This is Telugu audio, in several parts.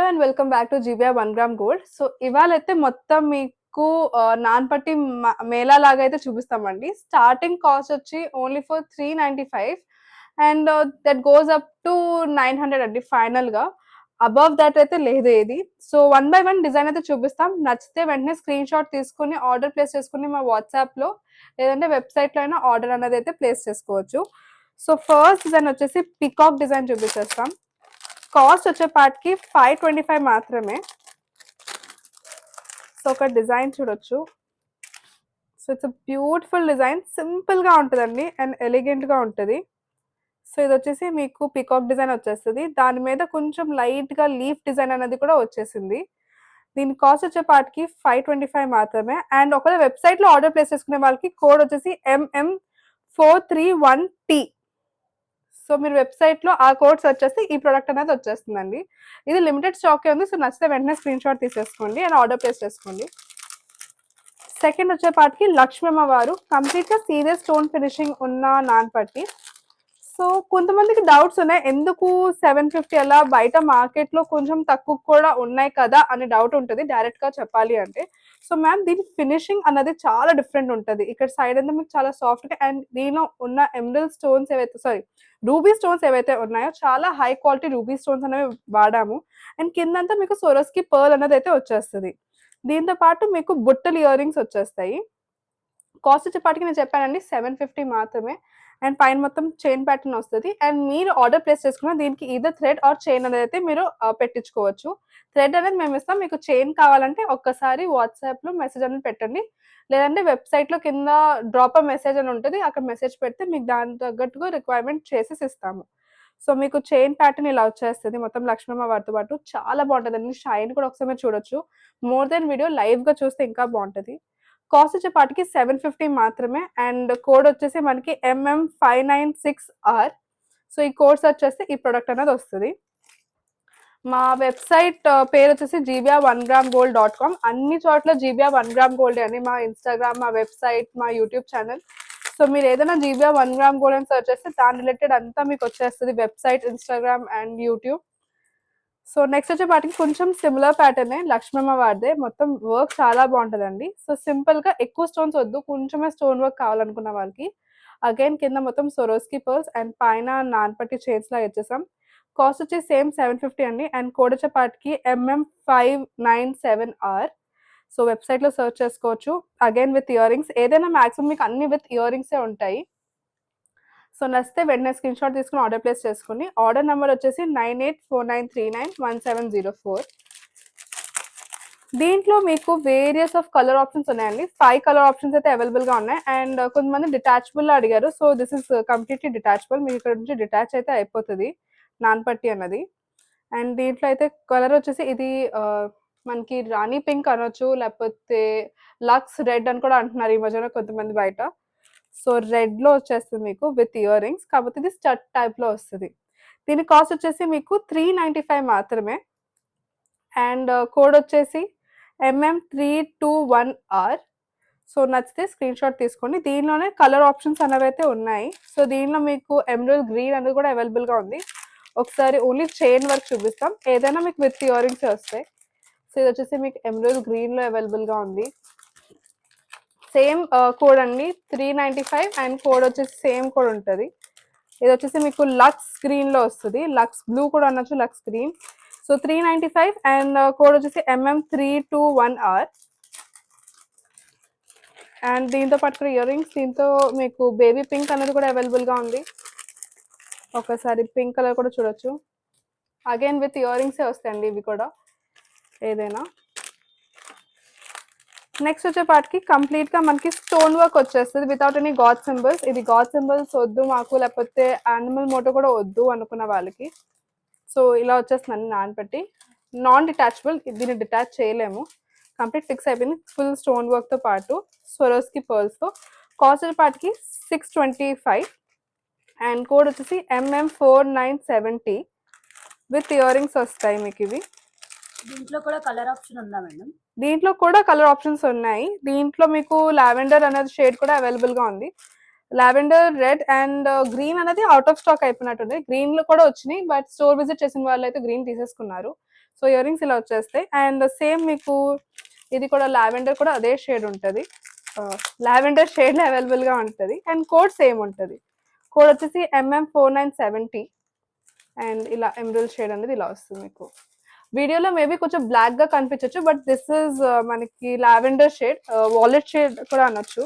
And welcome back to GBR 1 gram gold. So ఇవాళైతే మొత్తం మీకు నాన్పట్టి మేళా లాగా అయితే చూపిస్తామండి. స్టార్టింగ్ కాస్ట్ వచ్చి only for 395 and that goes up to 900 అండి ఫైనల్ గా. అబవ్ దట్ అయితే లేదు ఏది. సో 1 బై 1 డిజైన్ అయితే చూపిస్తాం. నచ్చితే వెంటనే స్క్రీన్ షాట్ తీసుకుని ఆర్డర్ ప్లేస్ చేసుకుని మా వాట్సాప్ లో లేదంటే వెబ్సైట్ లో అయినా ఆర్డర్ అనేది అయితే ప్లేస్ చేసుకోవచ్చు. సో ఫస్ట్ డిజైన్ వచ్చేసి పికాక్ డిజైన్ చూపించేస్తాం. కాస్ట్ వచ్చేపాటికి 525 మాత్రమే. సో ఒక డిజైన్ చూడొచ్చు. So it's beautiful design, simple గా ఉంటుందండి అండ్ ఎలిగెంట్ గా ఉంటుంది. సో ఇది వచ్చేసి మీకు పికాక్ డిజైన్ వచ్చేస్తుంది. దాని మీద కొంచెం లైట్ గా లీఫ్ డిజైన్ అనేది కూడా వచ్చేసింది. దీని కాస్ట్ వచ్చేపాటికి 525 మాత్రమే. అండ్ ఒకవేళ వెబ్సైట్ లో ఆర్డర్ ప్లేస్ చేసుకునే వాళ్ళకి కోడ్ వచ్చేసి MM431T. సో మీరు వెబ్సైట్ లో ఆ కోడ్ సెర్చ్ చేస్తే ఈ ప్రోడక్ట్ అనేది వచ్చేస్తుందండి. ఇది లిమిటెడ్ స్టాకే ఉంది. సో నచ్చితే వెంటనే స్క్రీన్ షాట్ తీసేసుకోండి అండ్ ఆర్డర్ ప్లేస్ చేసుకోండి. సెకండ్ వచ్చేపాటికి లక్ష్మమ్మ వారు కంప్లీట్ గా సీరియస్ స్టోన్ ఫినిషింగ్ ఉన్న నాన్పట్టి. సో కొంతమందికి డౌట్స్ ఉన్నాయి, ఎందుకు 750 అలా బయట మార్కెట్ లో కొంచెం తక్కువ కూడా ఉన్నాయి కదా అని డౌట్ ఉంటుంది డైరెక్ట్ గా చెప్పాలి అంటే. సో మ్యామ్ దీని ఫినిషింగ్ అన్నది చాలా డిఫరెంట్ ఉంటుంది. ఇక్కడ సైడ్ అంతా మీకు చాలా సాఫ్ట్ గా అండ్ దీనిలో ఉన్న ఎమరల్డ్ స్టోన్స్ ఏవైతే రూబీ స్టోన్స్ ఏవైతే ఉన్నాయో చాలా హై క్వాలిటీ రూబీ స్టోన్స్ అనేవి వాడాము. అండ్ కిందంతా మీకు సొరస్కి పర్ల్ అనేది అయితే వచ్చేస్తుంది. దీంతో పాటు మీకు బుట్టలు ఇయర్ రింగ్స్ వచ్చేస్తాయి. కాస్ట్ వచ్చేపాటికి నేను చెప్పానండి 750 మాత్రమే. అండ్ పైన మొత్తం చైన్ ప్యాటర్న్ వస్తుంది. అండ్ మీరు ఆర్డర్ ప్లేస్ చేసుకున్న దీనికి ఈదర్ థ్రెడ్ ఆర్ చైన్ అనేది అయితే మీరు పెట్టించుకోవచ్చు. థ్రెడ్ అనేది మేము ఇస్తాం, మీకు చైన్ కావాలంటే ఒక్కసారి వాట్సాప్ లో మెసేజ్ అనేది పెట్టండి, లేదంటే వెబ్సైట్ లో కింద డ్రాప్ మెసేజ్ అని ఉంటుంది, అక్కడ మెసేజ్ పెడితే మీకు దాని తగ్గట్టుగా రిక్వైర్మెంట్ చేసేసి ఇస్తాము. సో మీకు చైన్ ప్యాటర్న్ ఇలా వచ్చేస్తుంది మొత్తం లక్ష్మమ్మ వారితో పాటు. చాలా బాగుంటుంది. షైన్ కూడా ఒకసారి మీరు చూడొచ్చు. మోర్ దెన్ వీడియో లైవ్ గా చూస్తే ఇంకా బాగుంటుంది. కాస్ట్ వచ్చేపాటికి 750 మాత్రమే. అండ్ కోడ్ వచ్చేసి మనకి MM596R. సో ఈ కోడ్ సెర్చ్ చేస్తే ఈ ప్రొడక్ట్ అనేది వస్తుంది. మా వెబ్సైట్ పేరు వచ్చేసి gbr1gramgold.com. అన్ని చోట్ల gbr1 gram gold అని మా ఇన్స్టాగ్రామ్, మా వెబ్సైట్, మా యూట్యూబ్ ఛానల్. సో మీరు ఏదైనా gbr1 gram gold అని సెర్చ్ చేస్తే దాని రిలేటెడ్ అంతా మీకు వచ్చేస్తుంది, website, Instagram and YouTube. So next వచ్చేపాటికి కొంచెం సిమిలర్ ప్యాటర్నే లక్ష్మమ్మ వారిదే. మొత్తం వర్క్ చాలా బాగుంటుందండి. సో సింపుల్ గా ఎక్కువ స్టోన్స్ వద్దు, కొంచెమే స్టోన్ వర్క్ కావాలనుకున్న వాళ్ళకి. అగైన్ కింద మొత్తం సొరోస్కి పర్ల్స్ అండ్ పైన నాన్పట్టి చైన్స్ లాగా ఇచ్చేసాం. కాస్ట్ వచ్చి సేమ్ 750 అండి. అండ్ కోడ్ వచ్చేపాటికి MM597R. సో వెబ్సైట్ లో సెర్చ్ చేసుకోవచ్చు. అగైన్ విత్ ఇయర్ రింగ్స్, ఏదైనా మాక్సిమం మీకు అన్ని విత్ ఇయర్ రింగ్సే ఉంటాయి. సో నచ్చితే వెంటనే స్క్రీన్ షాట్ తీసుకుని ఆర్డర్ ప్లేస్ చేసుకుని. ఆర్డర్ నెంబర్ వచ్చేసి 9849391704. దీంట్లో మీకు వేరియస్ ఆఫ్ కలర్ ఆప్షన్స్ ఉన్నాయండి. 5 కలర్ ఆప్షన్స్ అయితే అవైలబుల్ గా ఉన్నాయి. అండ్ కొంతమంది డిటాచబుల్ అడిగారు. So this is completely detachable. మీకు ఇక్కడ నుంచి డిటాచ్ అయితే అయిపోతుంది నాన్పట్టి అన్నది. అండ్ దీంట్లో అయితే కలర్ వచ్చేసి ఇది మనకి రాణి పింక్ అనొచ్చు, లేకపోతే లక్స్ రెడ్ అని కూడా అంటున్నారు ఈ మధ్యన కొంతమంది బయట. సో రెడ్ లో వచ్చేస్తుంది మీకు విత్ ఇయర్ రింగ్స్, కాకపోతే ఇది స్టడ్ టైప్ లో వస్తుంది. దీని కాస్ట్ వచ్చేసి మీకు 395 మాత్రమే. అండ్ కోడ్ వచ్చేసి MM321R. సో నచ్చితే స్క్రీన్ షాట్ తీసుకోండి. దీనిలోనే కలర్ ఆప్షన్స్ అనేవి అయితే ఉన్నాయి. సో దీనిలో మీకు ఎమరల్డ్ గ్రీన్ అనేది కూడా అవైలబుల్ గా ఉంది. ఒకసారి ఓన్లీ చైన్ వర్క్ చూపిస్తాం, ఏదైనా మీకు విత్ ఇయర్ రింగ్స్ వస్తాయి. సో ఇది వచ్చేసి మీకు ఎమరల్డ్ గ్రీన్ లో అవైలబుల్ గా ఉంది. సేమ్ కోడ్ అండి 395. అండ్ కోడ్ వచ్చేసి సేమ్ కోడ్ ఉంటుంది. ఇది వచ్చేసి మీకు లక్స్ గ్రీన్ లో వస్తుంది, లక్స్ బ్లూ కూడా అనొచ్చు, lux green. So 395 and code వచ్చేసి MM321R. అండ్ దీంతో పాటు ఇయర్ రింగ్స్, దీంతో మీకు బేబీ పింక్ అనేది కూడా అవైలబుల్ గా ఉంది. ఒకసారి పింక్ కలర్ కూడా చూడొచ్చు. అగైన్ విత్ ఇయర్ రింగ్సే వస్తాయండి ఇవి కూడా ఏదైనా. నెక్స్ట్ వచ్చేపాటికి కంప్లీట్ గా మనకి స్టోన్ వర్క్ వచ్చేస్తుంది వితౌట్ ఎనీ గాడ్ సింబల్స్. ఇది గాడ్ సింబల్స్ వద్దు మాకు, లేకపోతే యానిమల్ మోటో కూడా వద్దు అనుకున్న వాళ్ళకి. సో ఇలా వచ్చేస్తుందండి నాన్పట్టి. నాన్ డిటాచబుల్, దీన్ని డిటాచ్ చేయలేము, కంప్లీట్ ఫిక్స్ అయిపోయింది ఫుల్ స్టోన్ వర్క్ తో పాటు స్వరోస్కి పర్ల్స్ తో. కాస్ట్ వచ్చేపాటికి 625. అండ్ కోడ్ వచ్చేసి MM497T విత్ ఇయర్ రింగ్స్ వస్తాయి మీకు ఇవి. దీంట్లో కూడా కలర్ ఆప్షన్ ఉందా మేడం? దీంట్లో కూడా కలర్ ఆప్షన్స్ ఉన్నాయి. దీంట్లో మీకు లావెండర్ అనేది షేడ్ కూడా అవైలబుల్ గా ఉంది. లావెండర్, రెడ్ అండ్ గ్రీన్ అనేది అవుట్ ఆఫ్ స్టాక్ అయిపోయినట్టుంది. గ్రీన్ లో కూడా వచ్చినాయి, బట్ స్టోర్ విజిట్ చేసిన వాళ్ళు అయితే గ్రీన్ తీసేసుకున్నారు. సో ఇయర్ రింగ్స్ ఇలా వచ్చేస్తాయి. అండ్ సేమ్ మీకు ఇది కూడా లావెండర్ కూడా అదే షేడ్ ఉంటుంది. లావెండర్ షేడ్లో అవైలబుల్గా ఉంటుంది. అండ్ కోడ్ సేమ్ ఉంటుంది. కోడ్ వచ్చేసి MM4970. అండ్ ఇలా ఎమరల్డ్ షేడ్ అనేది ఇలా వస్తుంది మీకు. వీడియోలో మేబీ కొంచెం బ్లాక్గా కనిపించవచ్చు, బట్ దిస్ ఇస్ మనకి లావెండర్ షేడ్, వాలెట్ షేడ్ కూడా అనొచ్చు.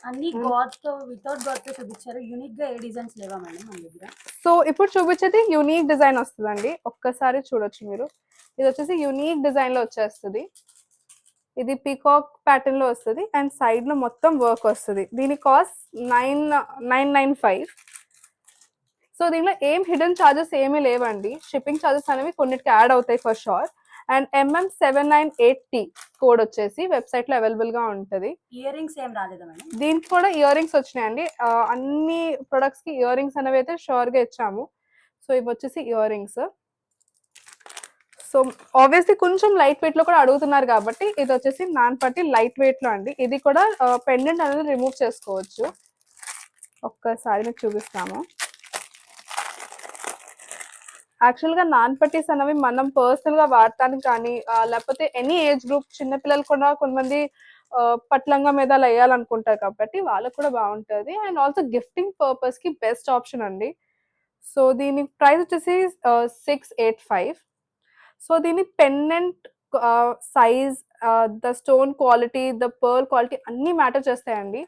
అన్ని గాడ్ తో వితౌట్ గాడ్ తో చూపించారు. యూనిక్ గా ఏ డిజైన్స్ లేవా మేడం మన దగ్గర? సో ఇప్పుడు చూపించేది యూనిక్ డిజైన్ వస్తుందండి. ఒక్కసారి చూడొచ్చు మీరు. ఇది వచ్చేసి యూనిక్ డిజైన్ లో వచ్చేస్తుంది. ఇది పీకాక్ ప్యాటర్న్ లో వస్తుంది అండ్ సైడ్ లో మొత్తం వర్క్ వస్తుంది. దీని కాస్ట్ 9995. సో దీనిలో ఏం హిడెన్ ఛార్జెస్ ఏమీ లేవండి. షిప్పింగ్ ఛార్జెస్ అనేవి కొన్నిటికి యాడ్ అవుతాయి for sure. And MM798T code వచ్చేసి వెబ్సైట్ లో అవైలబుల్ గా ఉంటుంది. ఇయర్ రింగ్స్ ఏం రాలేదా మేడం? దీనికి కూడా ఇయర్ రింగ్స్ వచ్చినాయండి. అన్ని ప్రొడక్ట్స్ కి ఇయర్ రింగ్స్ అనేవి అయితే షూర్ గా ఇచ్చాము. సో ఇవి వచ్చేసి ఇయర్ రింగ్స్. సో ఆబ్వియస్లీ కొంచెం లైట్ వెయిట్ లో కూడా అడుగుతున్నారు కాబట్టి ఇది వచ్చేసి నాన్పట్టి లైట్ వెయిట్ లో అండి. ఇది కూడా పెండెంట్ అనేది రిమూవ్ చేసుకోవచ్చు. ఒక్కసారి మీకు చూపిస్తాము. యాక్చువల్గా నాన్ పట్టీస్ అనేవి మనం పర్సనల్గా వాడటానికి కానీ లేకపోతే ఎనీ ఏజ్ గ్రూప్ చిన్నపిల్లలు కూడా కొంతమంది పట్లంగా మీద అలా వేయాలనుకుంటారు కాబట్టి వాళ్ళకు కూడా బాగుంటుంది. అండ్ ఆల్సో గిఫ్టింగ్ పర్పస్కి బెస్ట్ ఆప్షన్ అండి. సో దీని ప్రైస్ వచ్చేసి 685. సో దీని pendant size, the stone quality, the pearl quality అన్నీ మ్యాటర్ చేస్తాయండి.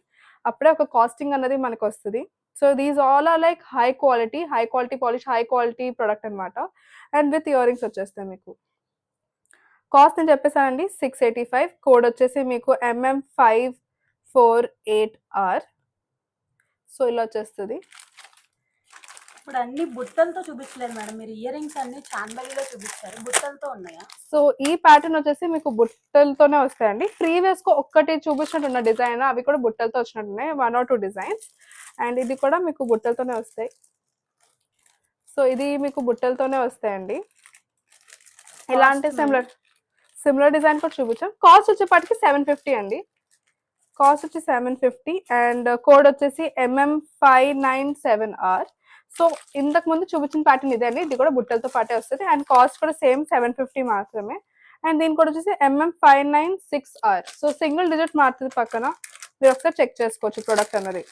అప్పుడే ఒక కాస్టింగ్ అనేది మనకు వస్తుంది. So these all are like high quality polish, high quality product అనమాట. అండ్ విత్ ఇయర్ రింగ్స్ వచ్చేస్తాయి మీకు. కాస్ట్ నేను చెప్పేసానండి 685. కోడ్ వచ్చేసి మీకు MM548R. సో ఇలా వచ్చేస్తుంది. ఇప్పుడు అన్ని బుట్టలతో చూపించలేదు మేడం, మీరు ఇయర్ రింగ్స్ అన్ని చాంబలిలో చూపిస్తారు, బుట్టలతో ఉన్నాయా? సో ఈ ప్యాటర్న్ వచ్చేసి మీకు బుట్టలతోనే వస్తాయండి. ప్రీవియస్ కు ఒక్కటి చూపించినట్టున్న డిజైన్ అవి కూడా బుట్టలతో వచ్చినట్టున్నాయి, 1 or 2 డిజైన్స్. అండ్ ఇది కూడా మీకు బుట్టలతోనే వస్తాయి. సో ఇది మీకు బుట్టలతోనే వస్తాయండి. ఇలాంటి సిమిలర్ డిజైన్ కూడా చూపించాం. కాస్ట్ వచ్చేపాటికి 750 అండి. కాస్ట్ వచ్చి 750 అండ్ కోడ్ వచ్చేసి MM597R. సో ఇంతకు ముందు చూపించిన ప్యాటర్న్ ఇదే అండి. ఇది కూడా బుట్టలతో పాటే వస్తుంది అండ్ కాస్ట్ కూడా సేమ్ 750 మాత్రమే. అండ్ దీని కూడా వచ్చేసి MM596R. సో సింగిల్ డిజిట్ మారుతుంది పక్కన, మీరు ఒకసారి చెక్ చేసుకోవచ్చు ప్రొడక్ట్ అన్నది.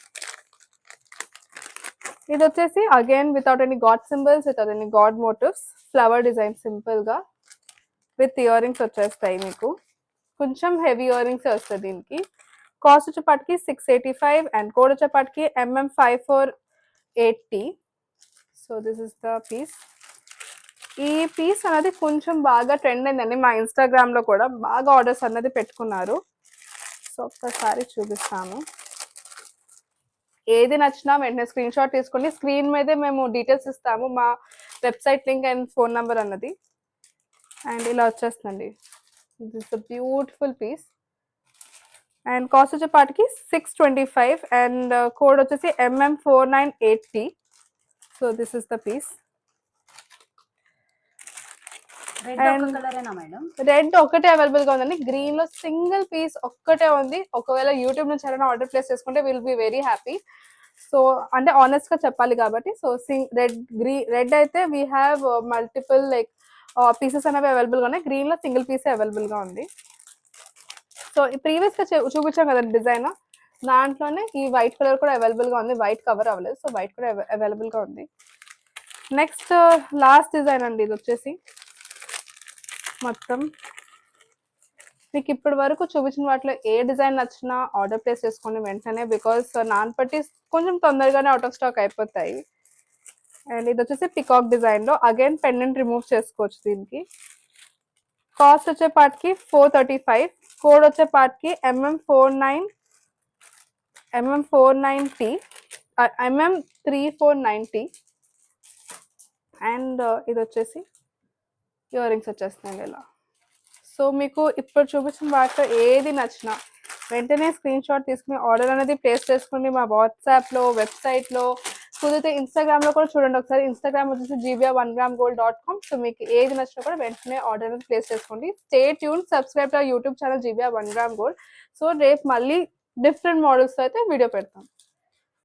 ఇది వచ్చేసి again without any god symbols, without any god motives, flower design simple గా విత్ ఇయర్ రింగ్స్ వచ్చేస్తాయి మీకు. కొంచెం హెవీ ఇయర్ రింగ్స్ వస్తాయి దీనికి. కాస్ట్ వచ్చేపాటికి 685 అండ్ కోడ్ వచ్చేపాటికి MM548T. So this is the piece. ఈ పీస్ అనేది కొంచెం బాగా ట్రెండ్ అయిందండి. మా ఇన్స్టాగ్రామ్ లో కూడా బాగా ఆర్డర్స్ అన్నది పెట్టుకున్నారు. సో ఒక్కసారి చూపిస్తాము. ఏది నచ్చినా వెంటనే స్క్రీన్ షాట్ తీసుకోండి. స్క్రీన్ మీదే మేము డీటెయిల్స్ ఇస్తాము, మా website link and phone number అన్నది. అండ్ ఇలా వచ్చేస్తుందండి. This a beautiful piece. And cost వచ్చేపాటికి 625 అండ్ కోడ్ వచ్చేసి MM498T. So this is the piece. Red ఒకటే అవైలబుల్ గా ఉందండి. గ్రీన్ లో సింగిల్ పీస్ ఒక్కటే ఉంది. ఒకవేళ యూట్యూబ్ నుంచి ఎవరైనా ఆర్డర్ ప్లేస్ చేసుకుంటే will be very happy. So అంటే ఆనెస్ట్ గా చెప్పాలి కాబట్టి. సో రెడ్ అయితే we have multiple like pieces అనేవి అవైలబుల్ గా ఉన్నాయి. గ్రీన్ లో సింగిల్ పీస్ అవైలబుల్ గా ఉంది. సో ప్రీవియస్ గా చూపించాం కదా డిజైన్, దాంట్లోనే ఈ వైట్ కలర్ కూడా అవైలబుల్ గా ఉంది. వైట్ కవర్ అవ్వలేదు, సో వైట్ కూడా అవైలబుల్ గా ఉంది. నెక్స్ట్ లాస్ట్ డిజైన్ అండి. ఇది వచ్చేసి మొత్తం మీకు ఇప్పటి వరకు చూపించిన వాటిలో ఏ డిజైన్ నచ్చినా ఆర్డర్ ప్లేస్ చేసుకోండి వెంటనే, బికాస్ నాన్ పట్టీస్ కొంచెం తొందరగానే అవుట్ ఆఫ్ స్టాక్ అయిపోతాయి. అండ్ ఇది వచ్చేసి పికాక్ డిజైన్ లో అగైన్ పెండెంట్ రిమూవ్ చేసుకోవచ్చు దీనికి. కాస్ట్ వచ్చేపాటికి 435. కోడ్ వచ్చేపాటికి MM490 MM349T. అండ్ ఇది వచ్చేసి ఇయర్ రింగ్స్ వచ్చేస్తున్నాయి ఇలా. సో మీకు ఇప్పుడు చూపించిన వాటిలో ఏది నచ్చినా వెంటనే స్క్రీన్ షాట్ తీసుకుని ఆర్డర్ అనేది ప్లేస్ చేసుకోండి. మా వాట్సాప్లో, వెబ్సైట్లో, కుదిరితే ఇన్స్టాగ్రామ్లో కూడా చూడండి ఒకసారి. ఇన్స్టాగ్రామ్ వచ్చేసి gbr1gramgold.com. సో మీకు ఏది నచ్చినా కూడా వెంటనే ఆర్డర్ అనేది ప్లేస్ చేసుకోండి. Stay tune, subscribe to YouTube channel gbr1gramgold. So రేపు మళ్ళీ డిఫరెంట్ మోడల్స్తో అయితే వీడియో పెడతాం.